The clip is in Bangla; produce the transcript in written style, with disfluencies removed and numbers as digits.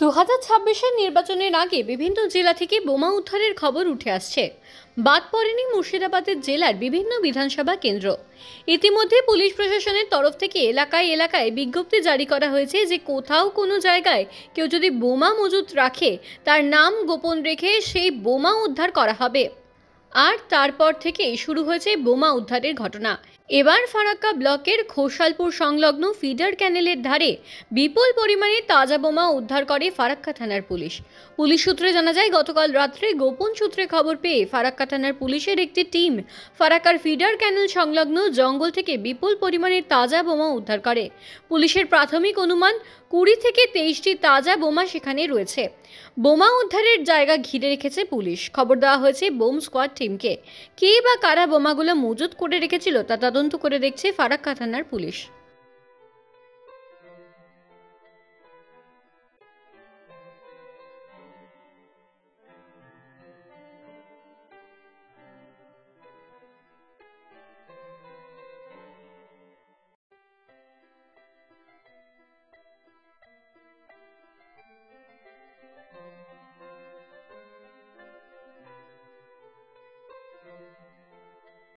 2026-এর নির্বাচনের আগে বিভিন্ন জেলা থেকে বোমা উদ্ধারের খবর উঠে আসছে। বাদ পড়েনি মুর্শিদাবাদের জেলার বিভিন্ন বিধানসভা কেন্দ্র। ইতিমধ্যে পুলিশ প্রশাসনের তরফ থেকে এলাকায় এলাকায় বিজ্ঞপ্তি জারি করা হয়েছে যে কোথাও কোনো জায়গায় কেউ যদি বোমা মজুত রাখে তার নাম গোপন রেখে সেই বোমা উদ্ধার করা হবে। আর তারপর থেকেই শুরু হয়েছে বোমা উদ্ধারের ঘটনা। এবার ফারাক্কা ব্লকের ঘোষালপুর সংলগ্ন ফিডার ক্যানেলের ধারে বিপুল পরিমাণে তাজা বোমা উদ্ধার করে ফারাক্কা থানার পুলিশ। পুলিশ সূত্রে জানা যায়, গতকাল রাত্রে গোপন সূত্রে খবর পেয়ে ফারাক্কা থানার পুলিশের একটি টিম ফারাক্কার ফিডার ক্যানেল সংলগ্ন জঙ্গল থেকে বিপুল পরিমাণে তাজা বোমা উদ্ধার করে। পুলিশের প্রাথমিক অনুমান 20 থেকে 23টি তাজা বোমা সেখানে রয়েছে। বোমা উদ্ধারের জায়গা ঘিরে রেখেছে পুলিশ। খবর দেওয়া হয়েছে বোম স্কোয়াড টিমকে। কে বা কারা বোমাগুলো মজুত করে রেখেছিল তা তদন্ত করে দেখছে ফারাক্কা থানার পুলিশ।